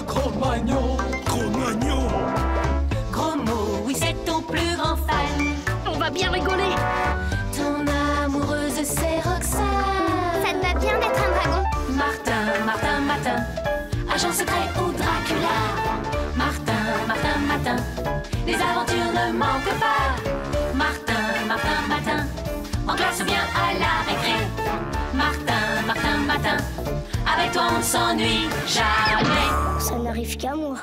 Cro-Magnon. Cro-Magnon. Gros mot, oui, c'est ton plus grand fan. On va bien rigoler. Ton amoureuse, c'est Roxane. Ça te va bien d'être un dragon. Martin, Martin, Martin, agent secret ou Dracula. Martin, Martin, Martin, les aventures ne manquent pas. Martin, Martin, Martin, en classe ou bien à la récré. Martin, Martin, Martin, avec toi on ne s'ennuie jamais. Ça n'arrive qu'à moi.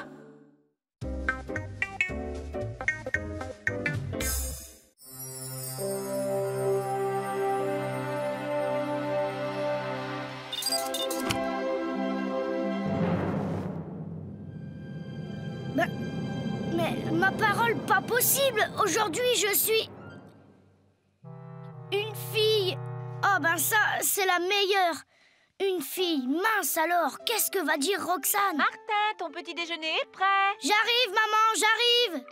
Mais ma parole, pas possible. Aujourd'hui, je suis une fille. Oh ben ça, c'est la meilleure. Une fille, mince alors. Qu'est-ce que va dire Roxane? Martin, ton petit déjeuner est prêt. J'arrive, maman, j'arrive.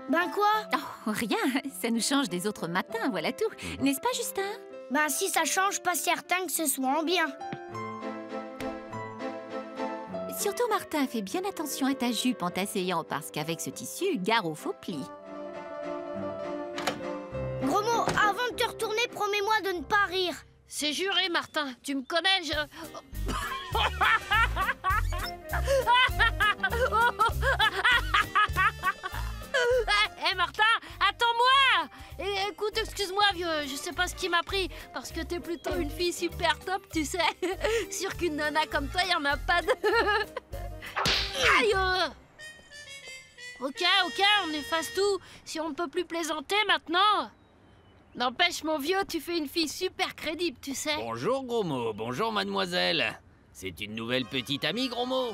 Ben quoi? Oh, rien, ça nous change des autres matins, voilà tout. N'est-ce pas, Justin? Ben si ça change, pas certain que ce soit en bien. Surtout, Martin, fais bien attention à ta jupe en t'asseyant, parce qu'avec ce tissu, gare au faux pli. Gros mot, avant de te retourner, promets-moi de ne pas rire. C'est juré, Martin. Tu me connais, je... Hé, Martin, attends-moi! Écoute, excuse-moi, vieux, je sais pas ce qui m'a pris, parce que t'es plutôt une fille super top, tu sais. Sûr qu'une nana comme toi, y en a pas de... Aïe! Ok, on efface tout, si on ne peut plus plaisanter maintenant. N'empêche, mon vieux, tu fais une fille super crédible, tu sais. Bonjour, gros mot. Bonjour, mademoiselle. C'est une nouvelle petite amie, gros mot.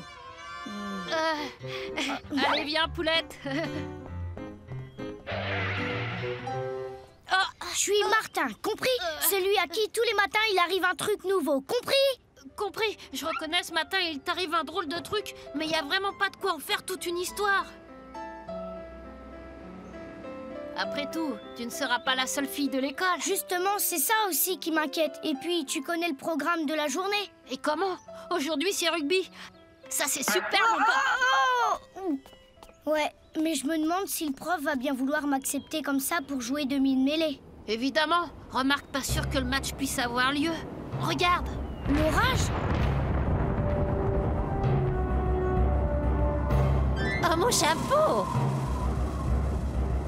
Allez, viens, poulette. Je suis Martin, compris? Celui à qui tous les matins il arrive un truc nouveau, compris? Compris, je reconnais ce matin, il t'arrive un drôle de truc, mais il n'y a vraiment pas de quoi en faire toute une histoire. Après tout, tu ne seras pas la seule fille de l'école. Justement, c'est ça aussi qui m'inquiète. Et puis, tu connais le programme de la journée? Et comment? Aujourd'hui, c'est rugby. Ça, c'est super, mon pote. Ouais, mais je me demande si le prof va bien vouloir m'accepter comme ça pour jouer demi-mêlée. Évidemment. Remarque, pas sûr que le match puisse avoir lieu. Regarde. L'orage? Oh, mon chapeau!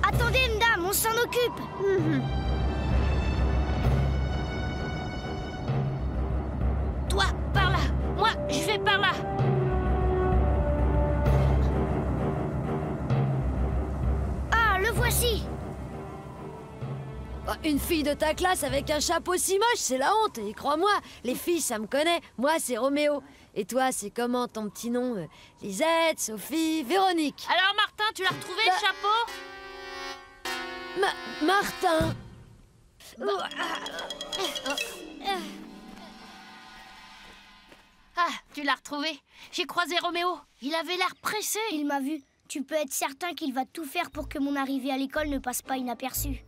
Attendez, madame, on s'en occupe. Toi, par là. Moi, je vais par là. Ah, le voici. Une fille de ta classe avec un chapeau si moche, c'est la honte. Et crois-moi, les filles, ça me connaît. Moi, c'est Roméo. Et toi, c'est comment ton petit nom? Lisette, Sophie, Véronique. Alors, Martin, tu l'as retrouvé, le chapeau? Martin. Ah, tu l'as retrouvé. J'ai croisé Roméo. Il avait l'air pressé. Il m'a vu. Tu peux être certain qu'il va tout faire pour que mon arrivée à l'école ne passe pas inaperçue.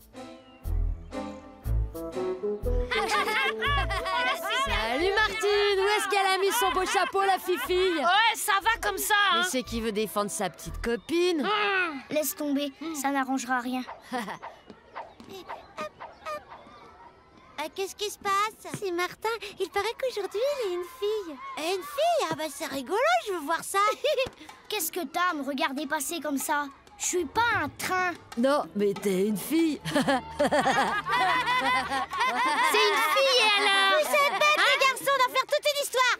Salut Martine. Où est-ce qu'elle a mis son beau chapeau, la fifille? Ouais, ça va comme ça, hein. Mais c'est qui veut défendre sa petite copine. Laisse tomber, ça n'arrangera rien. Qu'est-ce qui se passe? C'est Martin. Il paraît qu'aujourd'hui, il est une fille. Et une fille? Ah bah c'est rigolo, je veux voir ça. Qu'est-ce que t'as à me regarder passer comme ça? Je suis pas un train. Non, mais t'es une fille. C'est une fille et alors? Vous êtes bêtes, les garçons, d'en faire toute une histoire.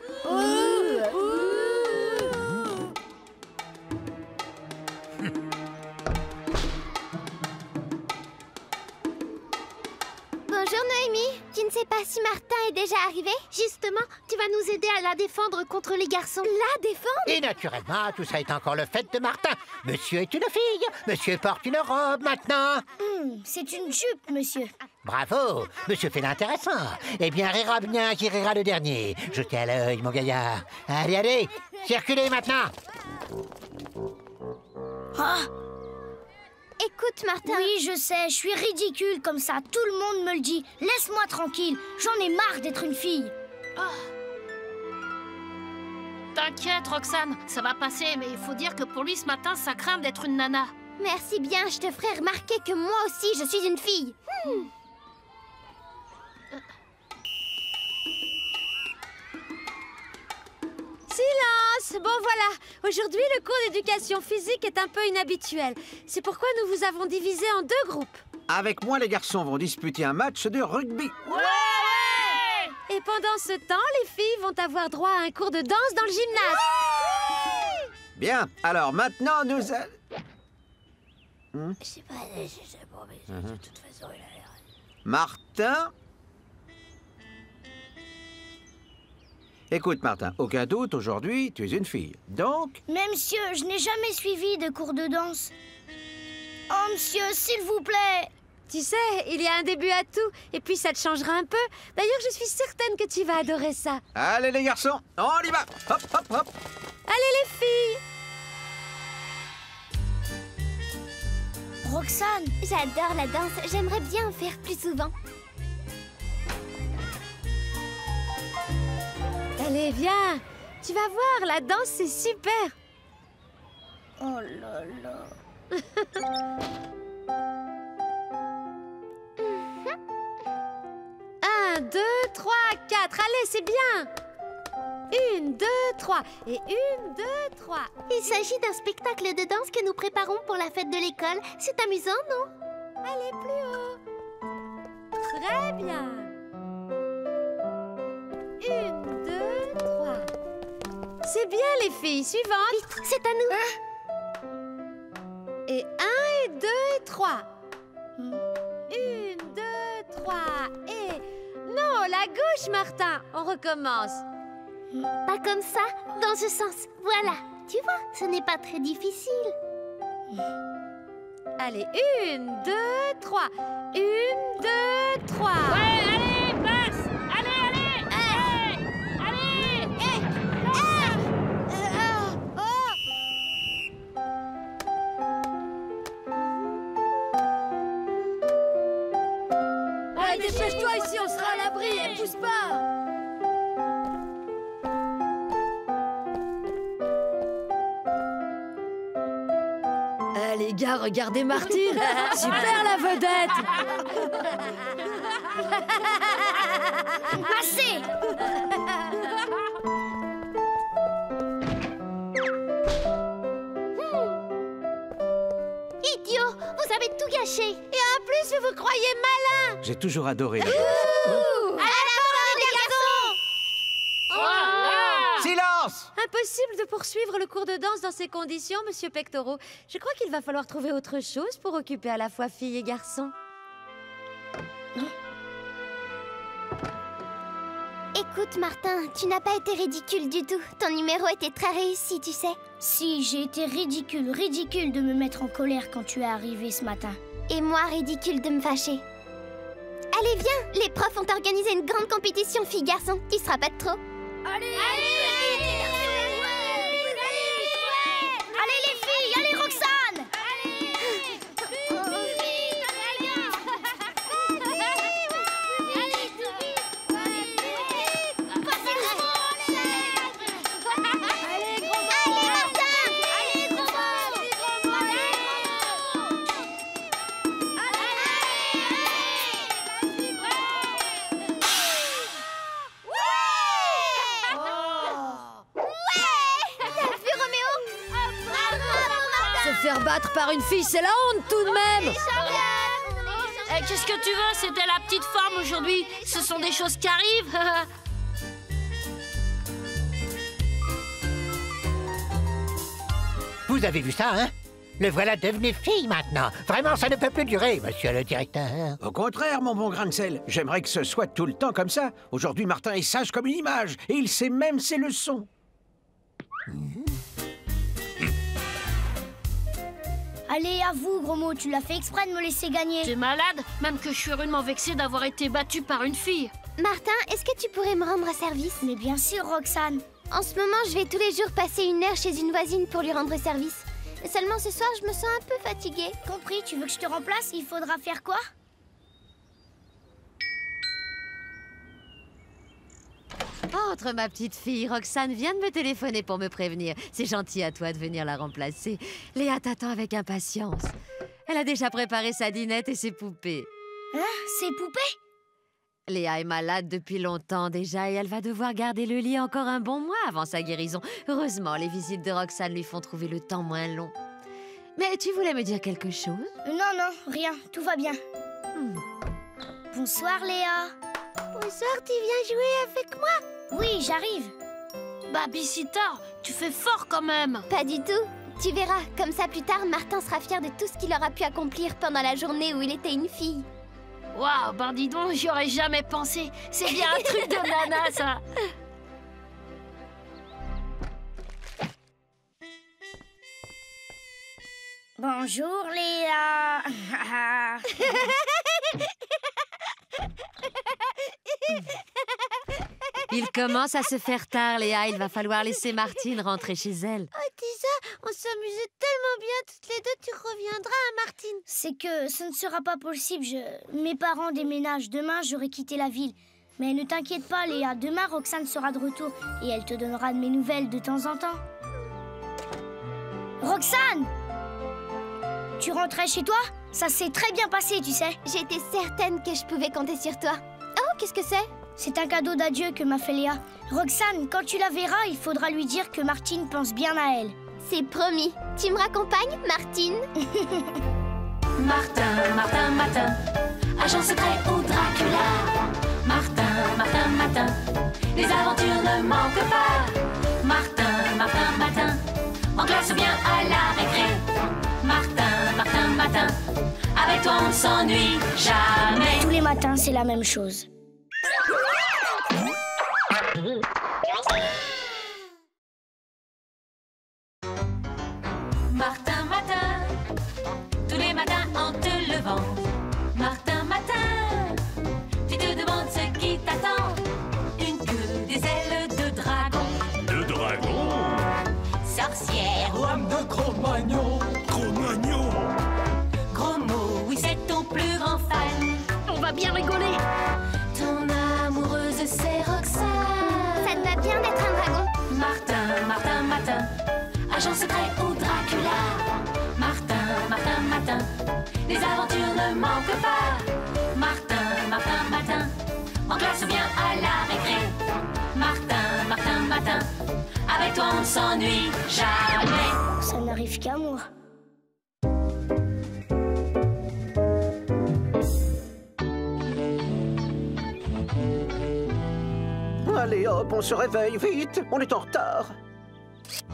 Bonjour Noémie. Tu ne sais pas si Martin est déjà arrivé? Justement, tu vas nous aider à la défendre contre les garçons. La défendre? Et naturellement, tout ça est encore le fait de Martin. Monsieur est une fille. Monsieur porte une robe maintenant. C'est une jupe, monsieur. Bravo. Monsieur fait l'intéressant. Eh bien, rira bien qui rira le dernier. Jetez à l'œil, mon gaillard. Allez, allez. Circulez maintenant. Ah! Écoute, Martin. Oui, je sais, je suis ridicule comme ça. Tout le monde me le dit. Laisse-moi tranquille. J'en ai marre d'être une fille. T'inquiète, Roxane, ça va passer, mais il faut dire que pour lui, ce matin, ça craint d'être une nana. Merci bien, je te ferai remarquer que moi aussi, je suis une fille. Silence! Bon voilà, aujourd'hui le cours d'éducation physique est un peu inhabituel. C'est pourquoi nous vous avons divisé en 2 groupes. Avec moi, les garçons vont disputer un match de rugby. Et pendant ce temps, les filles vont avoir droit à un cours de danse dans le gymnase. Bien, alors maintenant nous allons... Je sais pas, mais de toute façon, il a l'air... Martin. Écoute, Martin, aucun doute, aujourd'hui, tu es une fille. Donc... Mais monsieur, je n'ai jamais suivi de cours de danse. Oh, monsieur, s'il vous plaît. Tu sais, il y a un début à tout, et puis ça te changera un peu. D'ailleurs, je suis certaine que tu vas adorer ça. Allez, les garçons, on y va. Hop, hop, hop. Allez, les filles. Roxane, J'adore la danse, j'aimerais bien en faire plus souvent. Allez, viens. Tu vas voir, la danse, c'est super. oh là là. 1, 2, 3, 4. Allez, c'est bien. 1, 2, 3. Et 1, 2, 3. Il s'agit d'un spectacle de danse que nous préparons pour la fête de l'école. C'est amusant, non? Allez, plus haut. Très bien. 1, 2, 3. C'est bien, les filles. Suivante. Vite, c'est à nous. Et 1, et 2, et 3. 1, 2, 3. Et... Non, la gauche, Martin. On recommence. Pas comme ça, dans ce sens. Voilà, tu vois, ce n'est pas très difficile. Allez, 1, 2, 3. 1, 2, 3. Ouais, allez, passe. Allez, allez. Allez. Allez, dépêche-toi ici, on sera à l'abri. Et pousse pas. Les gars, regardez Martine. Super la vedette. Assez. Idiot, vous avez tout gâché. Et en plus, vous vous croyez malin. J'ai toujours adoré la À la porte, les garçons. Silence! Impossible de poursuivre le cours de danse dans ces conditions, monsieur Pectoro. Je crois qu'il va falloir trouver autre chose pour occuper à la fois filles et garçons. Écoute, Martin, tu n'as pas été ridicule du tout. Ton numéro était très réussi, tu sais. Si, j'ai été ridicule de me mettre en colère quand tu es arrivé ce matin. Et moi, ridicule de me fâcher. Allez, viens, les profs ont organisé une grande compétition filles-garçons. Tu seras pas de trop. Allez les filles, allez Roxane. Se faire battre par une fille, c'est la honte tout de même. Qu'est-ce que tu veux? C'était la petite forme aujourd'hui. Ce sont des choses qui arrivent. Vous avez vu ça, hein? Le voilà devenu fille maintenant. Vraiment, ça ne peut plus durer, monsieur le directeur. Au contraire, mon bon grain de sel. J'aimerais que ce soit tout le temps comme ça. Aujourd'hui, Martin est sage comme une image. Et il sait même ses leçons. Allez, avoue, gros mot, tu l'as fait exprès de me laisser gagner. T'es malade? Même que je suis rudement vexée d'avoir été battue par une fille. Martin, est-ce que tu pourrais me rendre service? Mais bien sûr, Roxane. En ce moment, je vais tous les jours passer 1 heure chez une voisine pour lui rendre service. Seulement ce soir, je me sens un peu fatiguée. Compris, tu veux que je te remplace? Il faudra faire quoi? Entre, ma petite fille. Roxane vient de me téléphoner pour me prévenir. C'est gentil à toi de venir la remplacer. Léa t'attend avec impatience. Elle a déjà préparé sa dînette et ses poupées. Hein? Ses poupées? Léa est malade depuis longtemps déjà et elle va devoir garder le lit encore un bon mois avant sa guérison. Heureusement, les visites de Roxane lui font trouver le temps moins long. Mais tu voulais me dire quelque chose? Non, rien. Tout va bien. Bonsoir, Léa. Bonsoir, tu viens jouer avec moi? Oui, j'arrive. Babysitter, tu fais fort quand même. Pas du tout. Tu verras, comme ça plus tard, Martin sera fier de tout ce qu'il aura pu accomplir pendant la journée où il était une fille. Waouh, ben dis donc, j'y aurais jamais pensé. C'est bien un truc de nana, ça. Bonjour, Léa. Il commence à se faire tard, Léa. Il va falloir laisser Martine rentrer chez elle. Oh, Tisa, on s'amusait tellement bien toutes les deux. Tu reviendras, hein, Martine? C'est que ce ne sera pas possible. Mes parents déménagent. Demain, j'aurai quitté la ville. Mais ne t'inquiète pas, Léa. Demain, Roxane sera de retour. Et elle te donnera de mes nouvelles de temps en temps. Roxane! Tu rentrais chez toi? Ça s'est très bien passé, tu sais. J'étais certaine que je pouvais compter sur toi. Oh, qu'est-ce que c'est? C'est un cadeau d'adieu que m'a fait Léa. Roxane, quand tu la verras, il faudra lui dire que Martine pense bien à elle. C'est promis. Tu me raccompagnes, Martine? Martin, agent secret ou Dracula. Martin, les aventures ne manquent pas. Martin, en classe ou bien à la récré. Martin, avec toi on ne s'ennuie jamais. Tous les matins, c'est la même chose. Martin, tous les matins en te levant. Martin, tu te demandes ce qui t'attend. Une queue, des ailes de dragon. De dragon? Sorcière, Lame de Cro-Magnon. Cro-Magnon? gros mot, oui c'est ton plus grand fan. On va bien rigoler. Ton amoureuse c'est Roxane. Ça te va bien d'être un dragon? Martin, agent secret ou Dracula. Martin, les aventures ne manquent pas. Martin, en classe ou bien à la récré. Martin, avec toi on ne s'ennuie jamais. Ça n'arrive qu'à moi. Allez hop, on se réveille, vite, on est en retard.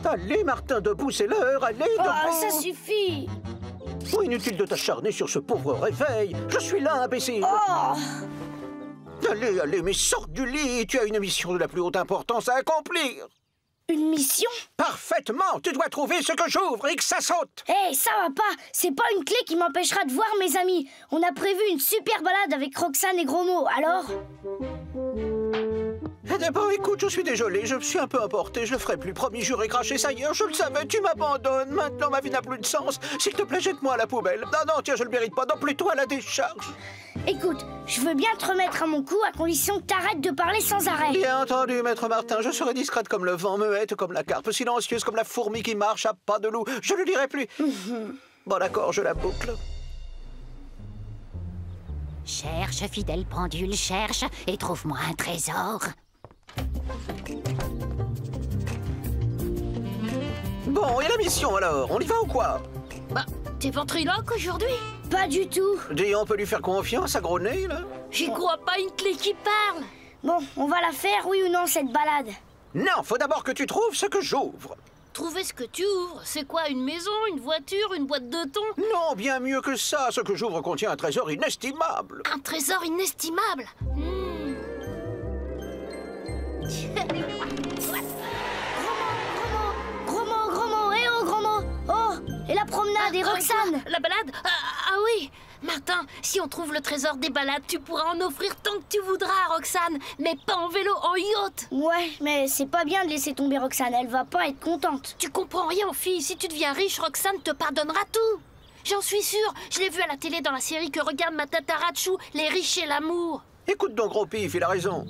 Allez, Martin, debout, c'est l'heure, allez, debout. Oh, ça suffit. Oh, inutile de t'acharner sur ce pauvre réveil. Je suis là, imbécile. Oh. Allez, mais sors du lit. Tu as une mission de la plus haute importance à accomplir. Une mission? Parfaitement. Tu dois trouver ce que j'ouvre et que ça saute. Hé, ça va pas. C'est pas une clé qui m'empêchera de voir mes amis. On a prévu une super balade avec Roxane et Gros Mot, alors? Eh d'abord, écoute, je suis désolé, je suis un peu emporté, je le ferai plus, promis, juré, craché, ça y est, je le savais, tu m'abandonnes, maintenant ma vie n'a plus de sens. S'il te plaît, jette-moi à la poubelle. Non, tiens, je le mérite pas, non, plutôt à la décharge. Écoute, je veux bien te remettre à mon coup à condition que t'arrêtes de parler sans arrêt. Bien entendu, maître Martin, je serai discrète comme le vent, muette comme la carpe, silencieuse comme la fourmi qui marche à pas de loup, je ne dirai plus. Bon d'accord, je la boucle. Cherche, fidèle pendule, cherche et trouve-moi un trésor. Bon, et la mission alors, on y va ou quoi? Bah, t'es ventriloque aujourd'hui? Pas du tout. Dis, on peut lui faire confiance à Gros Nez, là? J'y crois pas, une clé qui parle. Bon, on va la faire, oui ou non, cette balade? Non, faut d'abord que tu trouves ce que j'ouvre. Trouver ce que tu ouvres, c'est quoi? Une maison, une voiture, une boîte de thon? Non, bien mieux que ça, ce que j'ouvre contient un trésor inestimable. Un trésor inestimable. Gros mot, eh oh, Gros mot. Oh, et la promenade et Roxane. La balade? Ah oui. Martin, si on trouve le trésor des balades, tu pourras en offrir tant que tu voudras à Roxane, mais pas en vélo, en yacht. Ouais, mais c'est pas bien de laisser tomber Roxane, elle va pas être contente. Tu comprends rien, fille. Si tu deviens riche, Roxane te pardonnera tout. J'en suis sûre. Je l'ai vu à la télé dans la série que regarde ma Tatarachou, Les riches et l'amour. Écoute donc, Gros Pif, il a raison.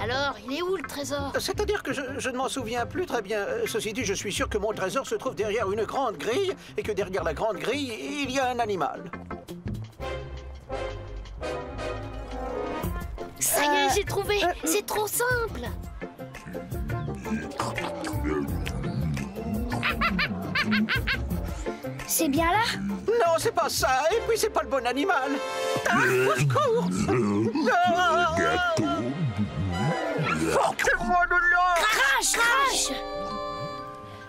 Alors, il est où le trésor? C'est-à-dire que je ne m'en souviens plus très bien. Ceci dit, je suis sûr que mon trésor se trouve derrière une grande grille et que derrière la grande grille, il y a un animal. Ça y est, j'ai trouvé. C'est trop simple. C'est bien là? Non, c'est pas ça. Et puis, c'est pas le bon animal. Ah, au secours! Sortez-moi de là! Crache!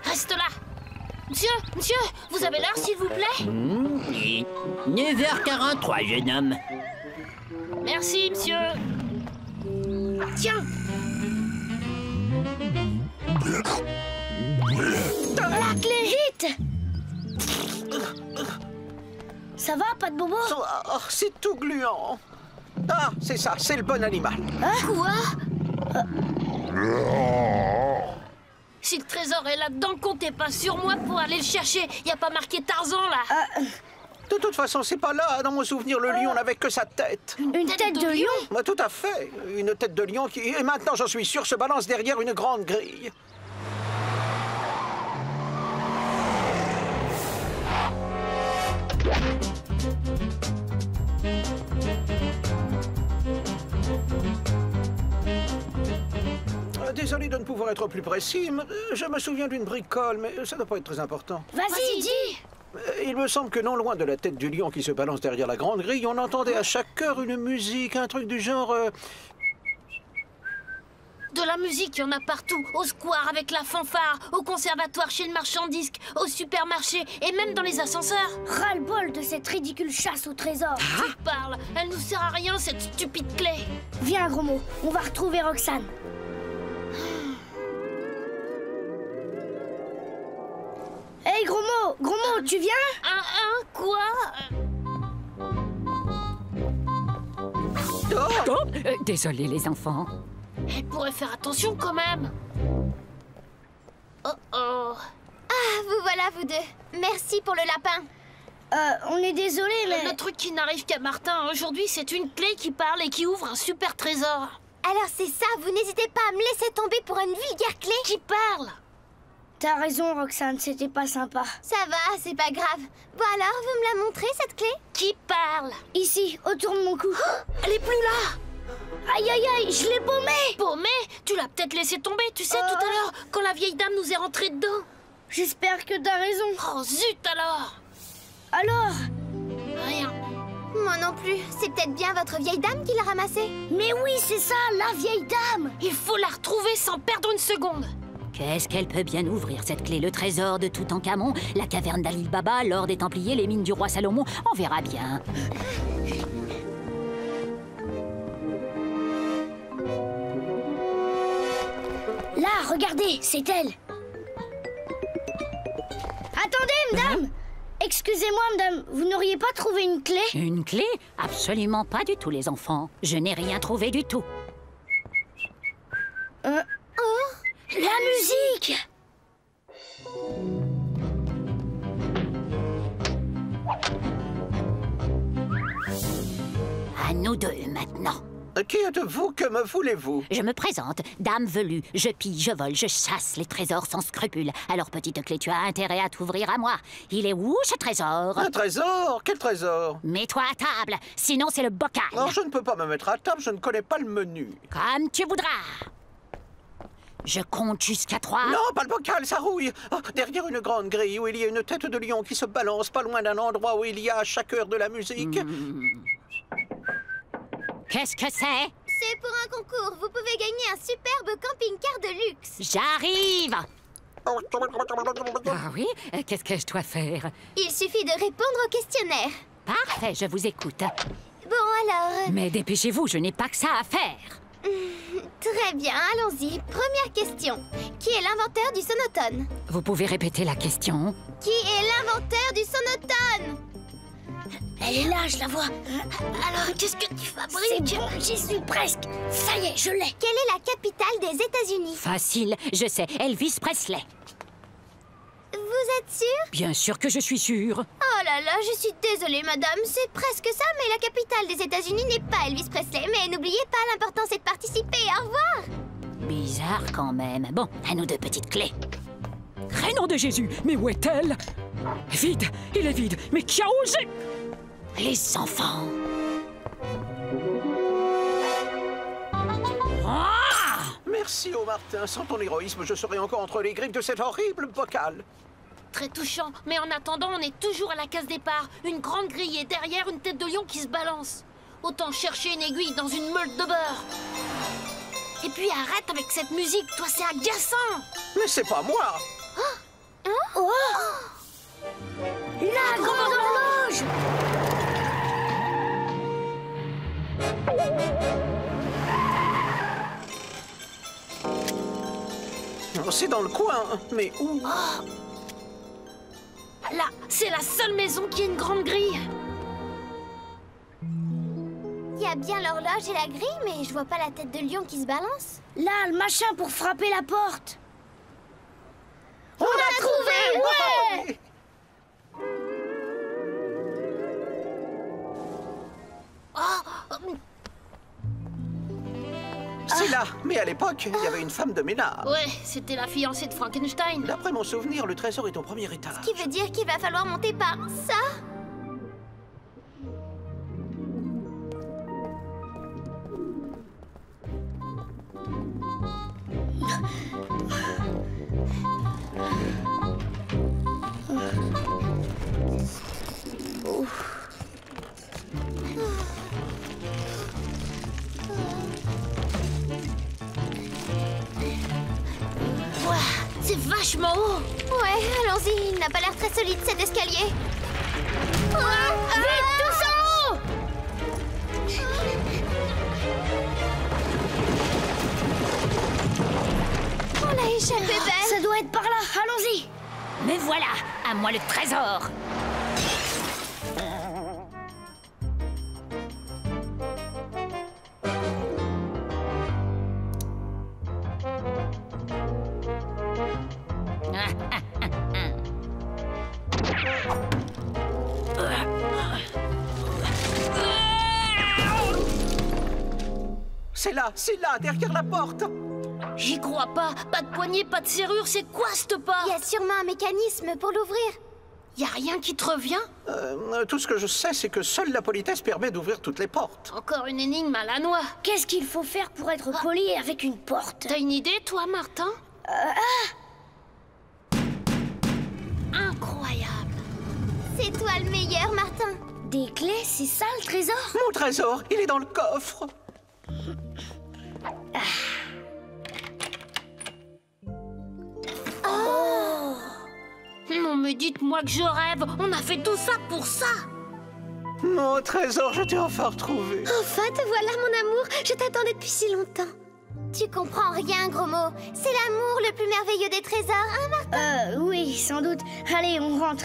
Reste là. Monsieur, vous avez l'heure, s'il vous plaît? 9h43, jeune homme. Merci, monsieur. Tiens. La clé, vite! Ça va, pas de bobo? Oh, c'est tout gluant. Ah, c'est ça, c'est le bon animal. Quoi? Si le trésor est là-dedans, comptez pas sur moi pour aller le chercher. Y a pas marqué Tarzan, là. De toute façon, c'est pas là. Dans mon souvenir, le lion n'avait que sa tête. Une tête de lion? Bah, tout à fait. Une tête de lion qui, et maintenant j'en suis sûr, se balance derrière une grande grille. Désolé de ne pouvoir être plus précis. Je me souviens d'une bricole, mais ça ne doit pas être très important. Vas-y, dis! Il me semble que non loin de la tête du lion qui se balance derrière la grande grille, on entendait à chaque heure une musique, un truc du genre... De la musique, il y en a partout. Au square avec la fanfare, au conservatoire chez le marchand de disques, au supermarché et même dans les ascenseurs. Ras-le-bol de cette ridicule chasse au trésor. Tu parles, elle nous sert à rien, cette stupide clé. Viens, gros mot, on va retrouver Roxane. Hey, gros mot, tu viens? Quoi? Désolé, les enfants. Elle pourrait faire attention quand même. Oh. Ah, vous voilà, vous deux. Merci pour le lapin. On est désolé, mais... Le truc qui n'arrive qu'à Martin aujourd'hui, c'est une clé qui parle et qui ouvre un super trésor. Alors c'est ça, vous n'hésitez pas à me laisser tomber pour une vulgaire clé? Qui parle? T'as raison, Roxane, c'était pas sympa. Ça va, c'est pas grave. Bon alors, vous me la montrez, cette clé? Qui parle? Ici, autour de mon cou. Elle est plus là! Aïe, aïe, aïe, je l'ai paumée! Paumée? Tu l'as peut-être laissé tomber, tu sais, tout à l'heure, quand la vieille dame nous est rentrée dedans. J'espère que t'as raison. Oh, zut alors! Alors? Rien. Moi non plus. C'est peut-être bien votre vieille dame qui l'a ramassée. Mais oui, c'est ça, la vieille dame! Il faut la retrouver sans perdre une seconde. Qu'est-ce qu'elle peut bien ouvrir, cette clé? Le trésor de Toutankhamon, la caverne d'Ali Baba, l'or des Templiers, les mines du roi Salomon? On verra bien. Là, regardez, c'est elle. Attendez, madame! Excusez-moi, madame, vous n'auriez pas trouvé une clé? Une clé? Absolument pas du tout, les enfants. Je n'ai rien trouvé du tout. La musique! À nous deux, maintenant. Qui êtes-vous? Que me voulez-vous? Je me présente, dame velue. Je pille, je vole, je chasse les trésors sans scrupule. Alors, petite clé, tu as intérêt à t'ouvrir à moi. Il est où, ce trésor? Un trésor? Quel trésor? Mets-toi à table, sinon c'est le bocal. Non, je ne peux pas me mettre à table, je ne connais pas le menu. Comme tu voudras. Je compte jusqu'à 3. Non, pas le bocal, ça rouille. Oh, derrière une grande grille où il y a une tête de lion qui se balance pas loin d'un endroit où il y a à chaque heure de la musique. Qu'est-ce que c'est? C'est pour un concours. Vous pouvez gagner un superbe camping-car de luxe. J'arrive. Ah oui? Qu'est-ce que je dois faire? Il suffit de répondre au questionnaire. Parfait, je vous écoute. Bon alors... Mais dépêchez-vous, je n'ai pas que ça à faire. Très bien, allons-y. Première question. Qui est l'inventeur du sonotone? Vous pouvez répéter la question? Qui est l'inventeur du sonotone? Elle est là, je la vois. Alors, qu'est-ce que tu fabriques? C'est bon, j'y suis presque. Ça y est, je l'ai. Quelle est la capitale des États-Unis? Facile, je sais, Elvis Presley. Vous Vous êtes sûre? Bien sûr que je suis sûre. Oh là là, je suis désolée, madame. C'est presque ça, mais la capitale des États-Unis n'est pas Elvis Presley. Mais n'oubliez pas, l'important c'est de participer. Au revoir. Bizarre quand même. Bon, à nous deux, petites clés. Prénom de Jésus, mais où est-elle? Vide, il est vide, mais qui a osé? Les enfants. Merci, oh Martin. Sans ton héroïsme, je serais encore entre les griffes de cet horrible bocal. Très touchant, mais en attendant, on est toujours à la case départ. Une grande grille et derrière une tête de lion qui se balance. Autant chercher une aiguille dans une meule de beurre. Et puis arrête avec cette musique, toi c'est agaçant. Mais c'est pas moi. La grande horloge! C'est dans le coin, mais où? Là, c'est la seule maison qui a une grande grille. Il y a bien l'horloge et la grille, mais je vois pas la tête de lion qui se balance. Là, le machin pour frapper la porte. On a trouvé! Ouais! C'est là, mais à l'époque, il y avait une femme de ménage. Ouais, c'était la fiancée de Frankenstein. D'après mon souvenir, le trésor est au premier étage. Ce qui veut dire qu'il va falloir monter par ça. C'est vachement haut. Ouais, allons-y, il n'a pas l'air très solide cet escalier. Vite, tous en haut! On a échappé belle. Ça doit être par là, allons-y! Mais voilà, à moi le trésor. C'est là, derrière la porte. J'y crois pas. Pas de poignée, pas de serrure. C'est quoi cette porte? Il y a sûrement un mécanisme pour l'ouvrir. Y a rien qui te revient? Tout ce que je sais, c'est que seule la politesse permet d'ouvrir toutes les portes. Encore une énigme à la noix. Qu'est-ce qu'il faut faire pour être poli avec une porte? T'as une idée, toi, Martin? Incroyable. C'est toi le meilleur, Martin. Des clés, c'est ça le trésor? Mon trésor, il est dans le coffre. Oh! Non mais dites-moi que je rêve. On a fait tout ça pour ça. Mon trésor, je t'ai enfin retrouvé. Enfin, te voilà, mon amour. Je t'attendais depuis si longtemps. Tu comprends rien, gros mot. C'est l'amour le plus merveilleux des trésors, hein, Martin? Oui, sans doute. Allez, on rentre.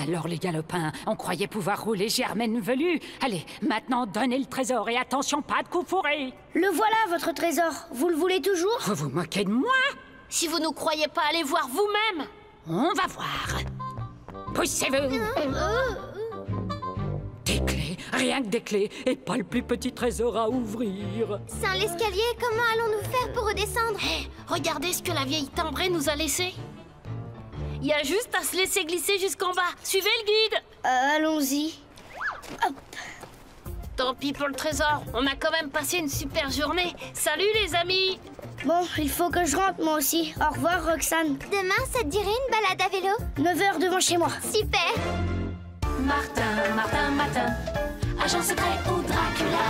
Alors les galopins, on croyait pouvoir rouler Germaine velue. Allez, maintenant donnez le trésor et attention, pas de coup fourré. Le voilà, votre trésor. Vous le voulez toujours? Vous vous moquez de moi? Si vous ne croyez pas, allez voir vous-même. On va voir. Poussez-vous. Des clés, rien que des clés, et pas le plus petit trésor à ouvrir. Sans l'escalier, comment allons-nous faire pour redescendre? Hé, regardez ce que la vieille timbrée nous a laissé. Il y a juste à se laisser glisser jusqu'en bas. Suivez le guide. Allons-y. Hop. Tant pis pour le trésor. On a quand même passé une super journée. Salut les amis. Bon, il faut que je rentre moi aussi. Au revoir, Roxane. Demain, ça te dirait une balade à vélo? 9 heures devant chez moi. Super. Martin, Martin, Martin, agent secret ou Dracula.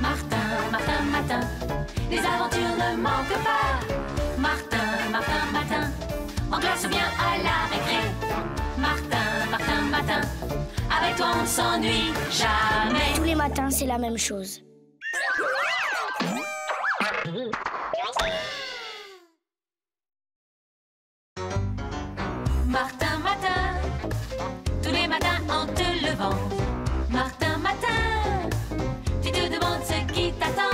Martin, Martin, Martin, les aventures ne manquent pas. Martin, Martin, Martin, en classe ou bien à la récré. Martin, Martin, Martin, avec toi on ne s'ennuie jamais. Tous les matins, c'est la même chose. Martin, Martin, tous les matins en te levant. Martin, Martin, tu te demandes ce qui t'attend.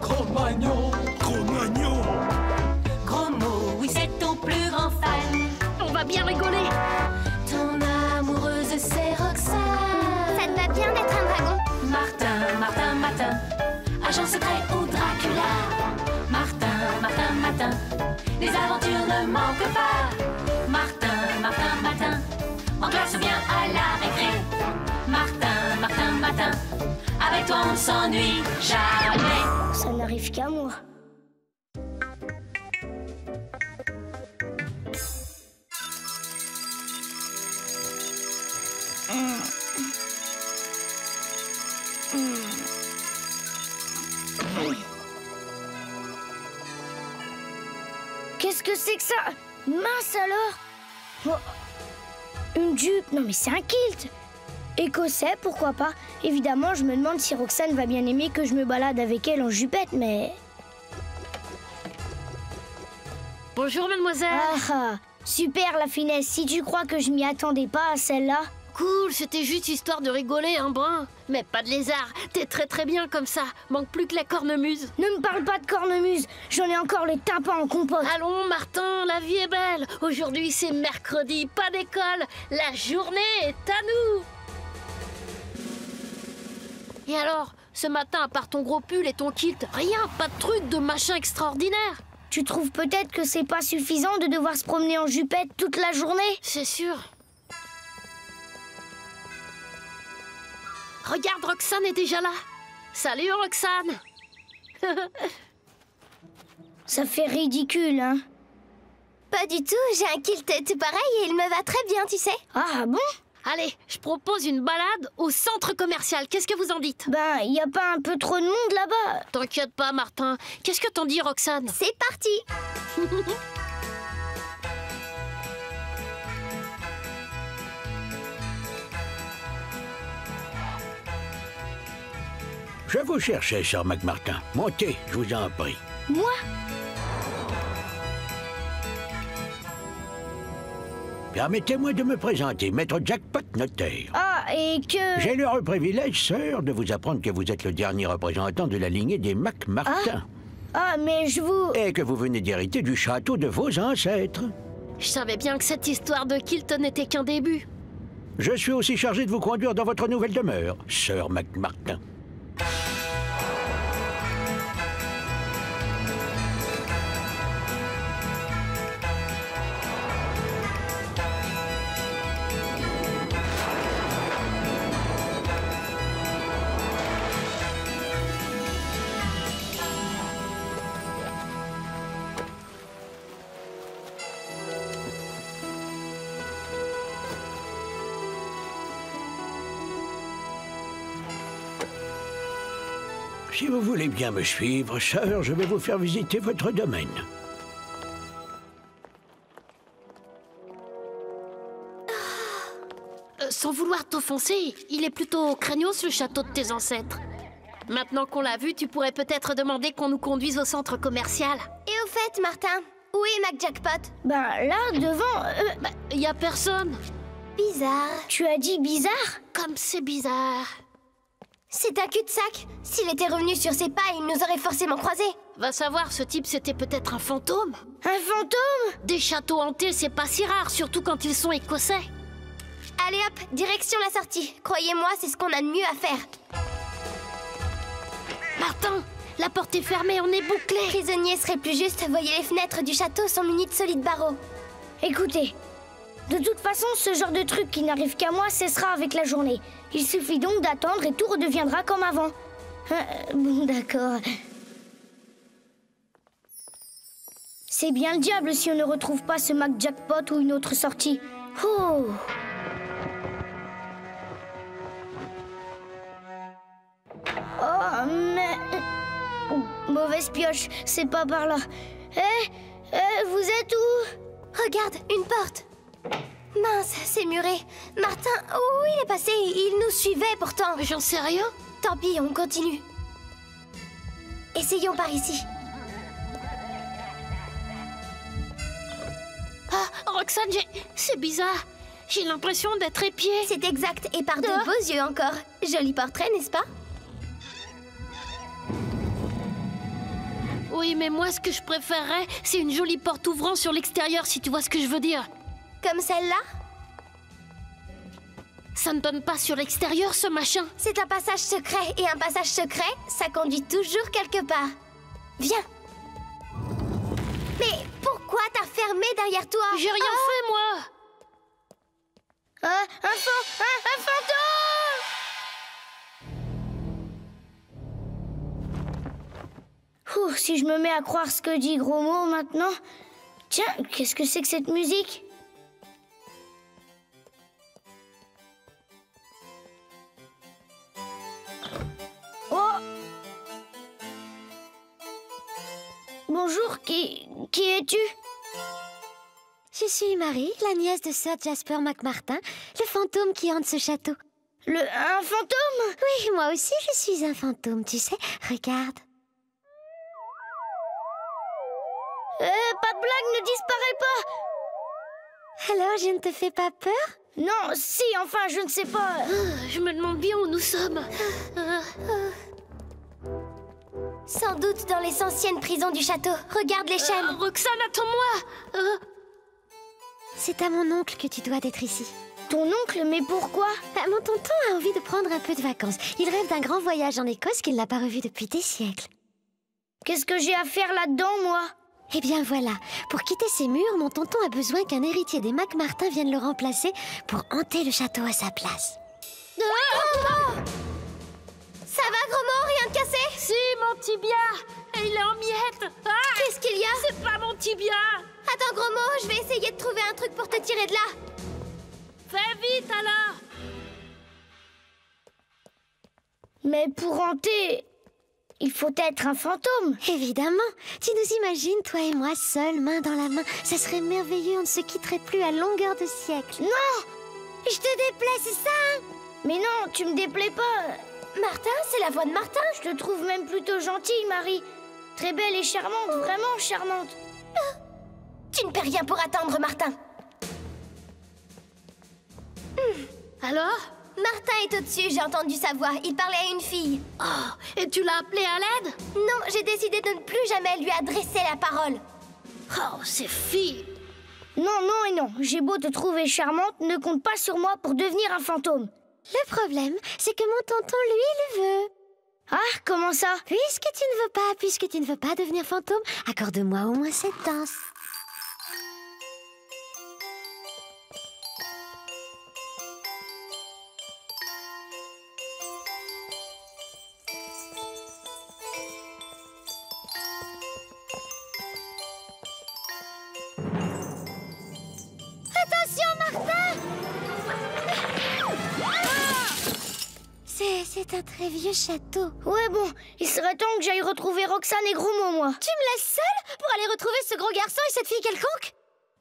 Cro-Magnon. Cro-Magnon. Gros mot, oui, c'est ton plus grand fan. On va bien rigoler. Ton amoureuse, c'est Roxane. Ça te va bien d'être un dragon? Martin, Martin, Martin, agent secret ou Dracula. Martin, Martin, Martin, les aventures ne manquent pas. Martin, Martin, Martin, en classe ou bien à la récré. Martin, Martin, Martin, avec toi on s'ennuie jamais. Ça n'arrive qu'à moi. Qu'est-ce que c'est que ça? Mince alors! Oh. Une jupe? Non mais c'est un kilt! Écossais, pourquoi pas? Évidemment, je me demande si Roxane va bien aimer que je me balade avec elle en jupette, mais... Bonjour, mademoiselle. Ah, super la finesse. Si tu crois que je m'y attendais pas à celle-là... Cool, c'était juste histoire de rigoler, un brin. Mais pas de lézard, t'es très bien comme ça. Manque plus que la cornemuse. Ne me parle pas de cornemuse, j'en ai encore les tympans en compote. Allons, Martin, la vie est belle. Aujourd'hui, c'est mercredi, pas d'école. La journée est à nous. Et alors, ce matin, à part ton gros pull et ton kilt, rien, pas de truc de machin extraordinaire. Tu trouves peut-être que c'est pas suffisant de devoir se promener en jupette toute la journée? C'est sûr. Regarde, Roxane est déjà là. Salut, Roxane. Ça fait ridicule, hein? Pas du tout, j'ai un kilt tout pareil et il me va très bien, tu sais. Ah bon? Allez, je propose une balade au centre commercial. Qu'est-ce que vous en dites? Ben, y a pas un peu trop de monde là-bas? T'inquiète pas, Martin. Qu'est-ce que t'en dis, Roxane? C'est parti. Je vous cherchais, Sir McMartin. Montez, je vous en prie. Moi? Permettez-moi de me présenter, Maître Jackpot Notaire. Ah, et que... J'ai l'heureux privilège, sœur, de vous apprendre que vous êtes le dernier représentant de la lignée des McMartin. Ah, mais je vous... Et que vous venez d'hériter du château de vos ancêtres. Je savais bien que cette histoire de kilt n'était qu'un début. Je suis aussi chargé de vous conduire dans votre nouvelle demeure, Sir McMartin. Si vous voulez bien me suivre, sœur, je vais vous faire visiter votre domaine. Sans vouloir t'offenser, il est plutôt craignos le château de tes ancêtres. Maintenant qu'on l'a vu, tu pourrais peut-être demander qu'on nous conduise au centre commercial. Et au fait, Martin, où est McJackpot? Ben là, devant... y a personne. Bizarre. Tu as dit bizarre? Comme c'est bizarre. C'est un cul-de-sac. S'il était revenu sur ses pas, il nous aurait forcément croisés. Va savoir, ce type, c'était peut-être un fantôme. Un fantôme? Des châteaux hantés, c'est pas si rare, surtout quand ils sont écossais. Allez hop, direction la sortie. Croyez-moi, c'est ce qu'on a de mieux à faire. Martin, la porte est fermée, on est bouclé. Prisonnier serait plus juste, voyez les fenêtres du château sont munies de solides barreaux. Écoutez, de toute façon, ce genre de truc qui n'arrive qu'à moi cessera avec la journée. Il suffit donc d'attendre et tout redeviendra comme avant. Bon, d'accord. C'est bien le diable si on ne retrouve pas ce McJackpot ou une autre sortie. Oh! Oh, mais... Mauvaise pioche, c'est pas par là. Vous êtes où? Regarde, une porte. Mince, c'est muré. Martin, où il est passé? Il nous suivait pourtant. J'en sais rien. Tant pis, on continue. Essayons par ici. Ah, Roxane, c'est bizarre. J'ai l'impression d'être épiée. C'est exact, et par de beaux yeux encore. Joli portrait, n'est-ce pas? Oui, mais moi, ce que je préférerais, c'est une jolie porte ouvrant sur l'extérieur, si tu vois ce que je veux dire. Comme celle-là? Ça ne donne pas sur l'extérieur, ce machin. C'est un passage secret, et un passage secret, ça conduit toujours quelque part. Viens. Mais pourquoi t'as fermé derrière toi? J'ai rien fait, moi. Un fantôme! Ouh, si je me mets à croire ce que dit Gros Mot maintenant... Tiens, qu'est-ce que c'est que cette musique? Oh! Bonjour, qui es-tu? Je suis Marie, la nièce de Sir Jasper McMartin, le fantôme qui hante ce château. Un fantôme? Oui, moi aussi je suis un fantôme, tu sais. Regarde. Pas de blague, ne disparais pas! Alors, je ne te fais pas peur? Non, si, enfin, je ne sais pas. Je me demande bien où nous sommes. Sans doute dans les anciennes prisons du château. Regarde les chaînes. Roxane, attends-moi. C'est à mon oncle que tu dois d'être ici. Ton oncle? Mais pourquoi? Mon tonton a envie de prendre un peu de vacances. Il rêve d'un grand voyage en Écosse qu'il n'a pas revu depuis des siècles. Qu'est-ce que j'ai à faire là-dedans, moi? Eh bien voilà, pour quitter ces murs, mon tonton a besoin qu'un héritier des McMartin vienne le remplacer pour hanter le château à sa place. Ça va, Gros Mot? Rien de cassé? Si, mon tibia. Et il est en miettes. Qu'est-ce qu'il y a? C'est pas mon tibia. Attends, Gros Mot, je vais essayer de trouver un truc pour te tirer de là. Fais vite, alors. Mais pour hanter... il faut être un fantôme. Évidemment. Tu nous imagines, toi et moi, seuls, main dans la main. Ça serait merveilleux, on ne se quitterait plus à longueur de siècle. Non! Je te déplais, c'est ça, hein? Mais non, tu me déplais pas. Martin, c'est la voix de Martin. Je te trouve même plutôt gentille, Marie. Très belle et charmante, vraiment charmante. Tu ne peux rien pour attendre, Martin. Alors? Martin est au-dessus, j'ai entendu sa voix. Il parlait à une fille. Oh, et tu l'as appelé à l'aide? Non, j'ai décidé de ne plus jamais lui adresser la parole. Oh, ces filles! Non, non et non. J'ai beau te trouver charmante, ne compte pas sur moi pour devenir un fantôme. Le problème, c'est que mon tonton, lui, le veut. Ah, comment ça? Puisque tu ne veux pas devenir fantôme, accorde-moi au moins cette danse. C'est un très vieux château. Ouais, bon, il serait temps que j'aille retrouver Roxane et Gros Mot, moi. Tu me laisses seule pour aller retrouver ce gros garçon et cette fille quelconque?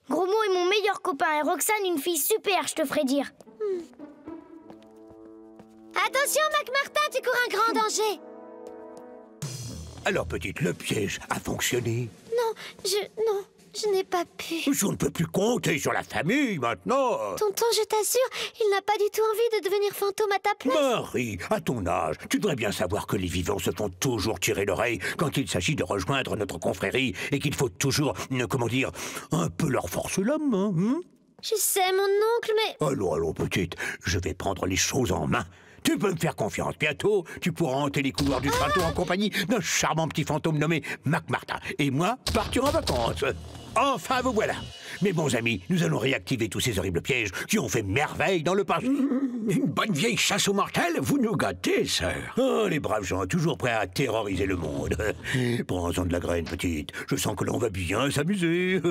Gros Mot est mon meilleur copain et Roxane une fille super, je te ferai dire. Attention, McMartin, tu cours un grand danger. Alors, petite, le piège a fonctionné? Non, je n'ai pas pu. Je ne peux plus compter sur la famille, maintenant. Tonton, je t'assure, il n'a pas du tout envie de devenir fantôme à ta place. Marie, à ton âge, tu devrais bien savoir que les vivants se font toujours tirer l'oreille quand il s'agit de rejoindre notre confrérie et qu'il faut toujours, comment dire, un peu leur forcer la main. Je sais, mon oncle, mais... Allons, petite, je vais prendre les choses en main. Tu peux me faire confiance. Bientôt, tu pourras hanter les couloirs du château en compagnie d'un charmant petit fantôme nommé McMartin. Et moi, partir en vacances. Enfin, vous voilà. Mes bons amis, nous allons réactiver tous ces horribles pièges qui ont fait merveille dans le passé. Une bonne vieille chasse aux mortels, vous nous gâtez, sœur. Oh, les braves gens, toujours prêts à terroriser le monde. Prends-en de la graine, petite. Je sens que l'on va bien s'amuser.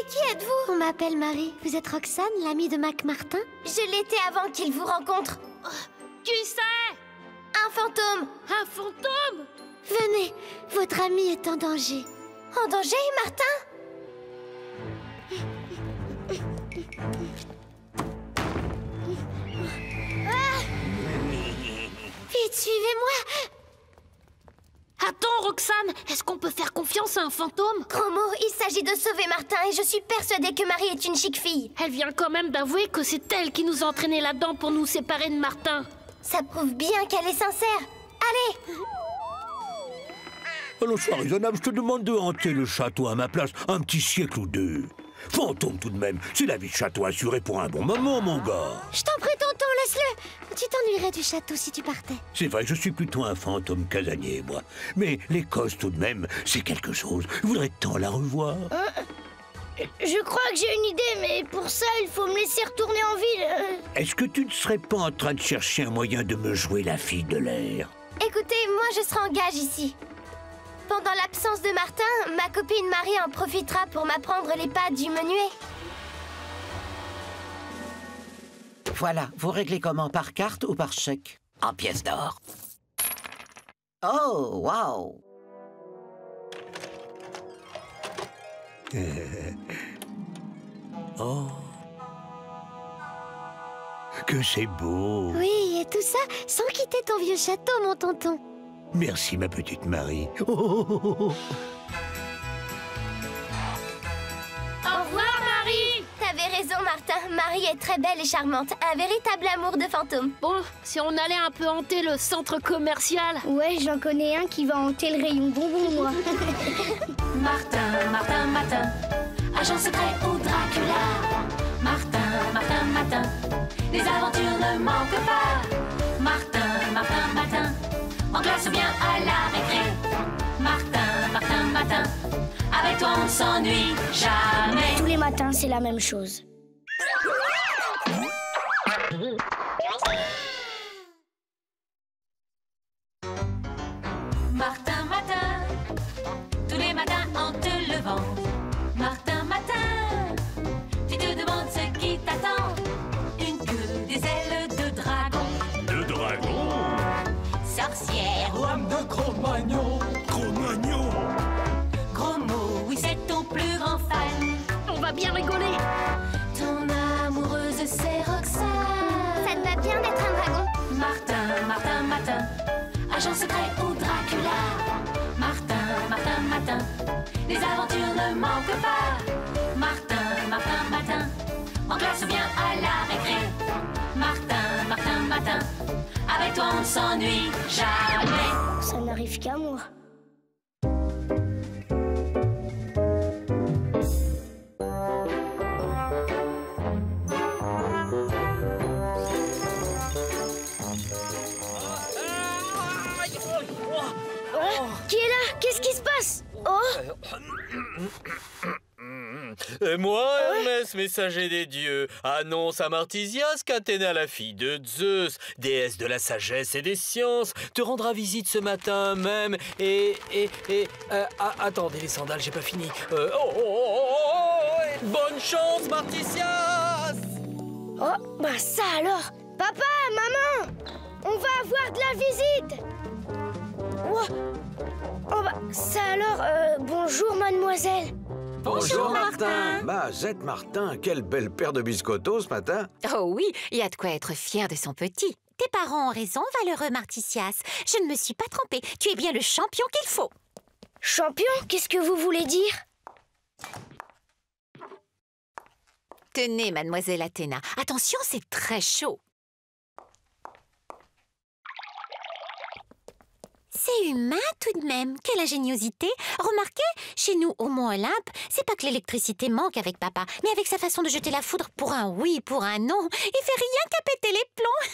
Qui êtes-vous? On m'appelle Marie. Vous êtes Roxane, l'amie de Mac Martin? Je l'étais avant qu'il vous rencontre. Qui c'est? Un fantôme. Un fantôme? Venez, votre ami est en danger. En danger, Martin? Ah! Vite, suivez-moi. Attends, Roxane, est-ce qu'on peut faire confiance à un fantôme? Gros mot, il s'agit de sauver Martin et je suis persuadée que Marie est une chic fille. Elle vient quand même d'avouer que c'est elle qui nous a entraînés là-dedans pour nous séparer de Martin. Ça prouve bien qu'elle est sincère. Allez! Alors, sois raisonnable, je te demande de hanter le château à ma place un petit siècle ou deux. Fantôme tout de même, c'est la vie de château assurée pour un bon moment, mon gars. Je t'en prie, tonton, laisse-le. Tu t'ennuierais du château si tu partais. C'est vrai, je suis plutôt un fantôme casanier, moi. Mais l'Écosse, tout de même, c'est quelque chose. Je voudrais tant la revoir. Je crois que j'ai une idée, mais pour ça, il faut me laisser retourner en ville. Est-ce que tu ne serais pas en train de chercher un moyen de me jouer la fille de l'air? Écoutez, moi je serai en gage ici. Pendant l'absence de Martin, ma copine Marie en profitera pour m'apprendre les pas du menuet. Voilà, vous réglez comment? Par carte ou par chèque? En pièces d'or. Oh, waouh! Oh, que c'est beau! Oui, et tout ça sans quitter ton vieux château, mon tonton. Merci, ma petite Marie. Oh, oh, oh, oh. Au revoir, Marie! T'avais raison, Martin. Marie est très belle et charmante. Un véritable amour de fantôme. Bon, si on allait un peu hanter le centre commercial. Ouais, j'en connais un qui va hanter le rayon bonbons, moi. Martin, Martin, Martin, agent secret ou Dracula. Martin, Martin, Martin, les aventures ne manquent pas. Martin, Martin, Martin, en classe ou bien à la récré. Martin, Martin, Martin, avec toi on ne s'ennuie jamais. Tous les matins, c'est la même chose. Martin, Martin, tous les matins en te levant. Martin, Martin, tu te demandes ce qui t'attend. Une queue, des ailes de dragon. De dragon? Sorcière, Lame de Cro-Magnon. Cro-Magnon? gros mot, oui c'est ton plus grand fan. On va bien rigoler. Ton amoureuse c'est Roxane. Ça te va bien d'être un dragon. Martin, Martin, Martin, agent secret ou Dracula. Martin, Martin, Martin, les aventures ne manquent pas. Martin, Martin, Martin, en classe ou bien à la récré. Martin, Martin, Martin, avec toi on ne s'ennuie jamais. Ça n'arrive qu'à moi. Qui est là? Qu'est-ce qui se passe? Oh! Et moi, Hermès, messager des dieux, annonce à Martisias qu'Athéna, la fille de Zeus, déesse de la sagesse et des sciences, te rendra visite ce matin même attendez les sandales, j'ai pas fini. Bonne chance, Martisias! Oh, bah ça alors! Papa, maman! On va avoir de la visite! Oh bah, ça alors, bonjour mademoiselle. Bonjour Martin. Bah, Zette Martin, quelle belle paire de biscottos ce matin. Oh oui, il y a de quoi être fier de son petit. Tes parents ont raison, valeureux Martisias. Je ne me suis pas trompée. Tu es bien le champion qu'il faut. Champion? Qu'est-ce que vous voulez dire? Tenez, mademoiselle Athéna. Attention, c'est très chaud. C'est humain tout de même. Quelle ingéniosité. Remarquez, chez nous, au Mont Olympe, c'est pas que l'électricité manque avec papa, mais avec sa façon de jeter la foudre pour un oui, pour un non, il fait rien qu'à péter les plombs.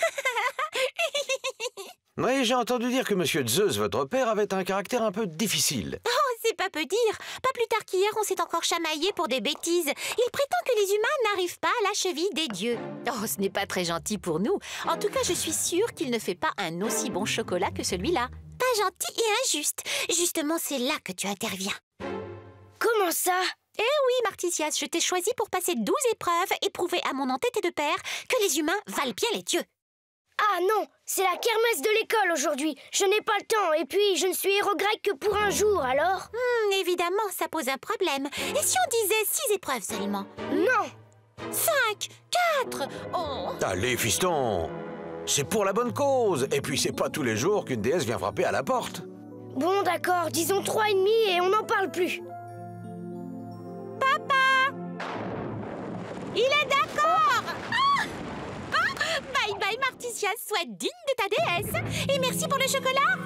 Oui, j'ai entendu dire que Monsieur Zeus, votre père, avait un caractère un peu difficile. Oh, c'est pas peu dire. Pas plus tard qu'hier, on s'est encore chamaillé pour des bêtises. Il prétend que les humains n'arrivent pas à la cheville des dieux. Oh, ce n'est pas très gentil pour nous. En tout cas, je suis sûre qu'il ne fait pas un aussi bon chocolat que celui-là. Pas gentil et injuste. Justement, c'est là que tu interviens. Comment ça? Eh oui, Martisias, je t'ai choisi pour passer 12 épreuves et prouver à mon entêté de père que les humains valent bien les dieux. Ah non, c'est la kermesse de l'école aujourd'hui. Je n'ai pas le temps et puis je ne suis héros grec que pour un jour, alors Évidemment, ça pose un problème. Et si on disait 6 épreuves seulement? Non. 5, 4, oh. Allez, fiston, c'est pour la bonne cause. Et puis, c'est pas tous les jours qu'une déesse vient frapper à la porte. Bon, d'accord, disons 3,5 et on n'en parle plus. Papa! Il est d'accord! Bye bye, Martisias, sois digne de ta déesse. Et merci pour le chocolat.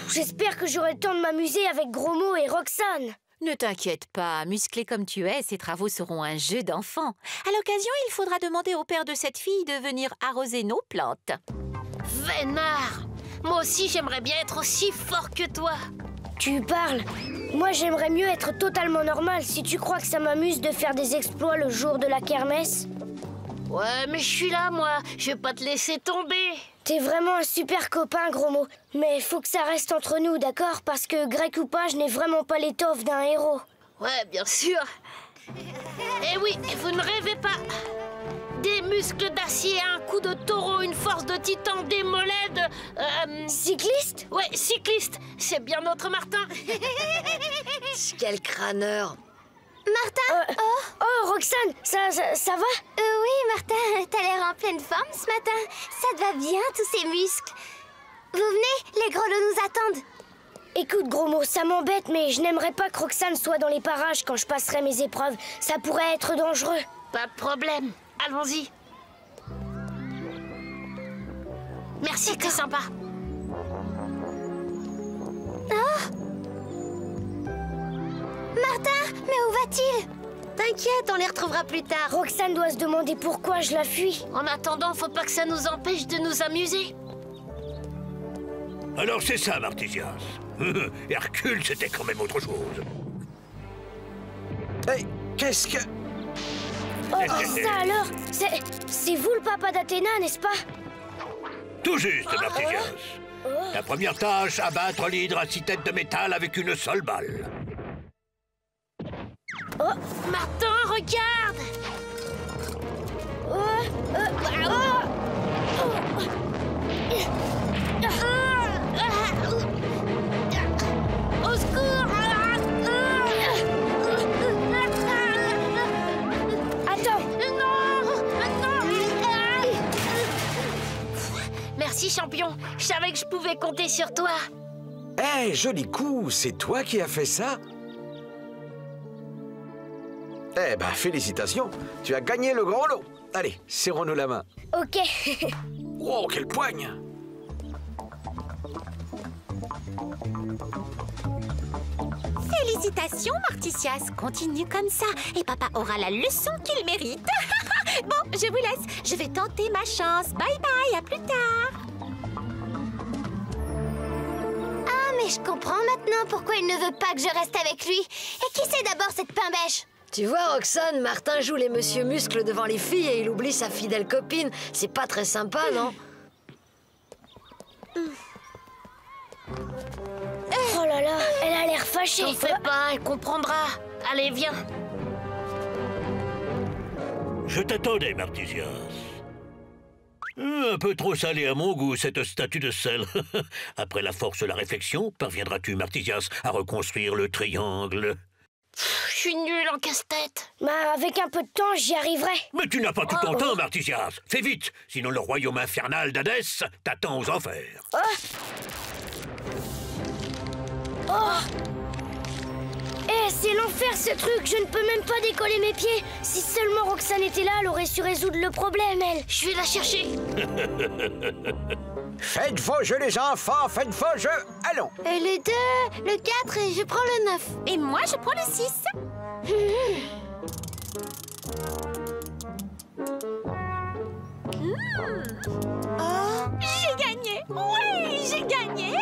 J'espère que j'aurai le temps de m'amuser avec Gros Mot et Roxane. Ne t'inquiète pas, musclé comme tu es, ces travaux seront un jeu d'enfant. À l'occasion, il faudra demander au père de cette fille de venir arroser nos plantes. Vénard! Moi aussi, j'aimerais bien être aussi fort que toi. Tu parles. Moi, j'aimerais mieux être totalement normal. Si tu crois que ça m'amuse de faire des exploits le jour de la kermesse. Ouais, mais je suis là, moi. Je vais pas te laisser tomber. T'es vraiment un super copain, Gros Mot. Mais faut que ça reste entre nous, d'accord? Parce que, grec ou pas, je n'ai vraiment pas l'étoffe d'un héros. Ouais, bien sûr. Eh oui, vous ne rêvez pas. Des muscles d'acier, un coup de taureau, une force de titan, des mollets de... Cycliste? Ouais, cycliste. C'est bien notre Martin. Quel crâneur. Martin Oh, Roxane, ça va? Oui, Martin, t'as l'air en pleine forme ce matin. Ça te va bien, tous ces muscles. Vous venez, les grelots nous attendent. Écoute, Gros Mot, ça m'embête, mais je n'aimerais pas que Roxane soit dans les parages quand je passerai mes épreuves. Ça pourrait être dangereux. Pas de problème. Allons-y. Merci, t'es sympa. Oh! Martin, mais où va-t-il? T'inquiète, on les retrouvera plus tard. Roxane doit se demander pourquoi je la fuis. En attendant, faut pas que ça nous empêche de nous amuser. Alors c'est ça, Martisias. Hercule, c'était quand même autre chose. Hey, qu'est-ce que... Oh, ça alors? C'est vous le papa d'Athéna, n'est-ce pas? Tout juste, Martisias. La première tâche, abattre l'hydre à 6 têtes de métal avec une seule balle. Oh, Martin, regarde! Au secours! Attends! Non! Merci, champion. Je savais que je pouvais compter sur toi. Eh, joli coup, c'est toi qui as fait ça? Eh ben, félicitations, tu as gagné le grand lot. Allez, serrons-nous la main. Ok. Wow, quelle poigne! Félicitations, Martisias. Continue comme ça et papa aura la leçon qu'il mérite. Bon, je vous laisse. Je vais tenter ma chance. Bye bye, à plus tard. Ah, mais je comprends maintenant pourquoi il ne veut pas que je reste avec lui. Et qui c'est d'abord cette pain-bêche? Tu vois, Roxane, Martin joue les monsieur muscles devant les filles et il oublie sa fidèle copine. C'est pas très sympa, non? Oh là là, elle a l'air fâchée. T'en fais pas, elle comprendra. Allez, viens. Je t'attendais, Martisias. Un peu trop salé à mon goût, cette statue de sel. Après la force de la réflexion, parviendras-tu, Martisias, à reconstruire le triangle? Je suis nulle en casse-tête. Bah, avec un peu de temps, j'y arriverai. Mais tu n'as pas tout ton temps, Martisias. Fais vite, sinon le royaume infernal d'Hadès t'attend aux enfers. Eh, c'est l'enfer ce truc, je ne peux même pas décoller mes pieds. Si seulement Roxane était là, elle aurait su résoudre le problème, elle. Je vais la chercher. Faites vos jeux, les enfants, faites vos jeux. Allons. Le 2, le 4 et je prends le 9. Et moi, je prends le 6. Oh, j'ai gagné. Oui, j'ai gagné.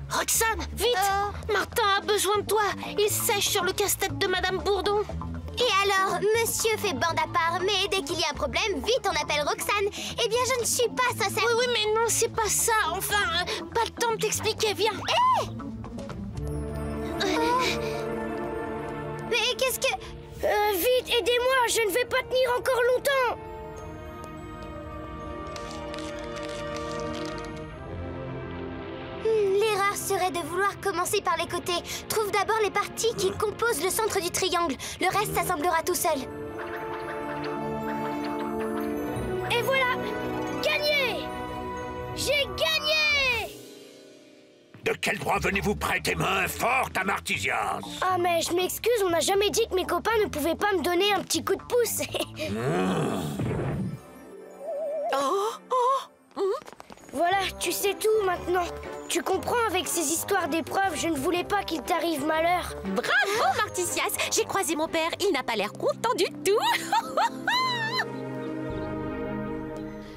Roxane, vite! Martin a besoin de toi. Il sèche sur le casse-tête de Madame Bourdon. Et alors, monsieur fait bande à part, mais dès qu'il y a un problème, vite on appelle Roxane. Eh bien, je ne suis pas sincère. Oui, mais non, c'est pas ça. Enfin, pas le temps de t'expliquer, viens. Mais qu'est-ce que... Vite, aidez-moi, je ne vais pas tenir encore longtemps. L'erreur serait de vouloir commencer par les côtés. Trouve d'abord les parties qui composent le centre du triangle. Le reste s'assemblera tout seul. Et voilà! Gagné! J'ai gagné! De quel droit venez-vous prêter main forte à Martisias? Ah mais je m'excuse, on n'a jamais dit que mes copains ne pouvaient pas me donner un petit coup de pouce. Voilà, tu sais tout maintenant. Tu comprends, avec ces histoires d'épreuves, je ne voulais pas qu'il t'arrive malheur. Bravo, Martisias! J'ai croisé mon père, il n'a pas l'air content du tout.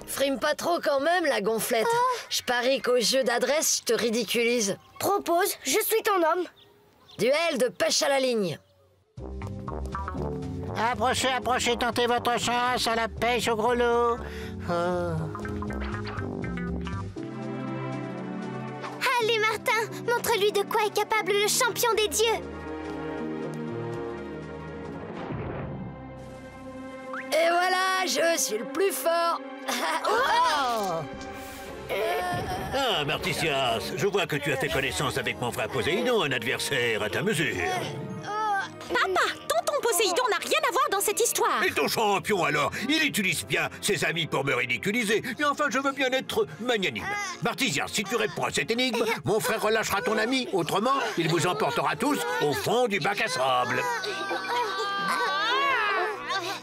Frime pas trop quand même, la gonflette. Je parie qu'au jeu d'adresse, je te ridiculise. Propose, je suis ton homme. Duel de pêche à la ligne. Approchez, approchez, tentez votre chance à la pêche au gros lot. Allez, Martin, montre-lui de quoi est capable le champion des dieux. Et voilà, je suis le plus fort. Ah, Martisias, je vois que tu as fait connaissance avec mon frère Poséidon, un adversaire à ta mesure. Papa, tonton Poséidon n'a rien à voir dans cette histoire. Et ton champion, alors? Il utilise bien ses amis pour me ridiculiser. Mais enfin, je veux bien être magnanime. Martisias, si tu réponds à cette énigme, mon frère relâchera ton ami. Autrement, il vous emportera tous au fond du bac à sable.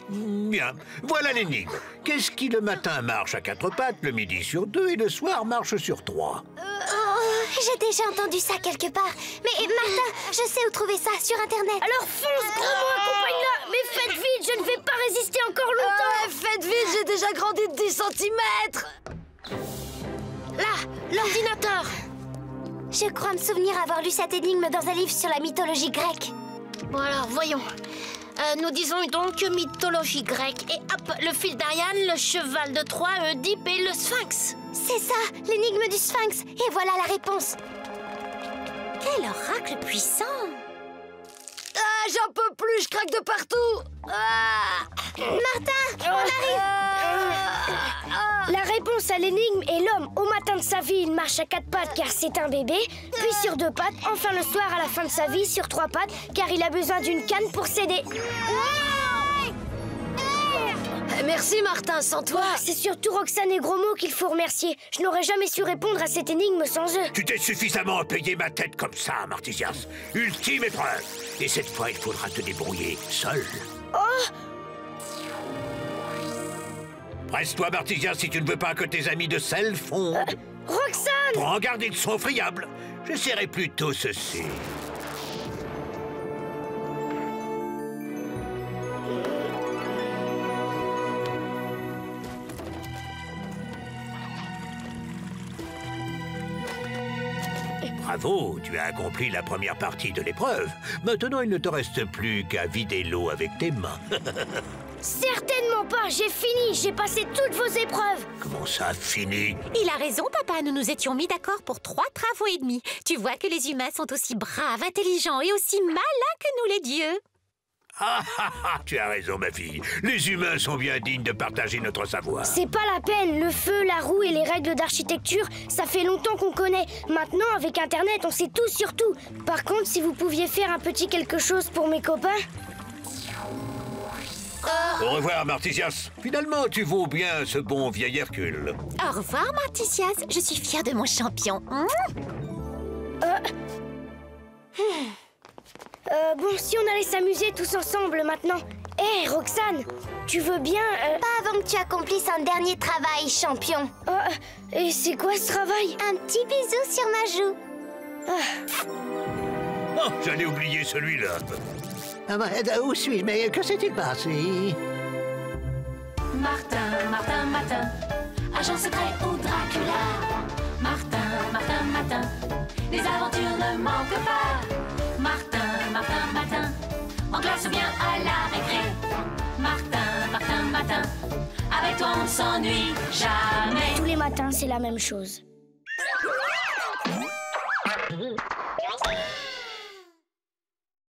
Bien, voilà l'énigme. Qu'est-ce qui le matin marche à 4 pattes, le midi sur 2 et le soir marche sur 3? J'ai déjà entendu ça quelque part. Mais Martin, je sais où trouver ça, sur Internet. Alors fonce, gros mot, accompagne-la. Mais faites vite, je ne vais pas résister encore longtemps. Faites vite, j'ai déjà grandi de 10 cm. Là, l'ordinateur. Je crois me souvenir avoir lu cette énigme dans un livre sur la mythologie grecque. Bon alors, voyons. Nous disons donc mythologie grecque. Et hop, le fil d'Ariane, le cheval de Troie, Oedipe et le sphinx. C'est ça, l'énigme du sphinx. Et voilà la réponse. Quel oracle puissant! Ah, j'en peux plus, je craque de partout. Martin, on arrive. La réponse à l'énigme est l'homme. Au matin de sa vie, il marche à 4 pattes car c'est un bébé, puis sur 2 pattes, enfin le soir à la fin de sa vie sur 3 pattes car il a besoin d'une canne pour s'aider. Merci Martin, sans toi... C'est surtout Roxane et Grosmo qu'il faut remercier. Je n'aurais jamais su répondre à cette énigme sans eux. Tu t'es suffisamment payé ma tête comme ça, Martisias. Ultime épreuve. Et cette fois, il faudra te débrouiller seul. Presse-toi, Martisias, si tu ne veux pas que tes amis de sel fondent. Roxane! Prends garde, ils sont friables. J'essaierai plutôt ceci. Bravo, tu as accompli la première partie de l'épreuve. Maintenant, il ne te reste plus qu'à vider l'eau avec tes mains. Certainement pas, j'ai fini, j'ai passé toutes vos épreuves. Comment ça, fini? Il a raison, papa, nous nous étions mis d'accord pour 3 travaux et demi. Tu vois que les humains sont aussi braves, intelligents et aussi malins que nous les dieux. Tu as raison, ma fille. Les humains sont bien dignes de partager notre savoir. C'est pas la peine, le feu, la roue et les règles d'architecture, ça fait longtemps qu'on connaît. Maintenant, avec Internet, on sait tout sur tout. Par contre, si vous pouviez faire un petit quelque chose pour mes copains... Au revoir, Martisias. Finalement, tu vaux bien ce bon vieil Hercule. Au revoir, Martisias. Je suis fière de mon champion. Bon, si on allait s'amuser tous ensemble maintenant. Hé, Roxane, tu veux bien... Pas avant que tu accomplisses un dernier travail, champion. Et c'est quoi ce travail? Un petit bisou sur ma joue. Oh, j'allais oublier celui-là. Où suis-je? Mais que s'est-il passé? Martin, Martin, Martin, agent secret ou Dracula. Martin, Martin, Martin, les aventures ne manquent pas. Martin, Martin, Martin, en classe ou bien à la récré. Martin, Martin, Martin, avec toi on ne s'ennuie jamais. Tous les matins, c'est la même chose.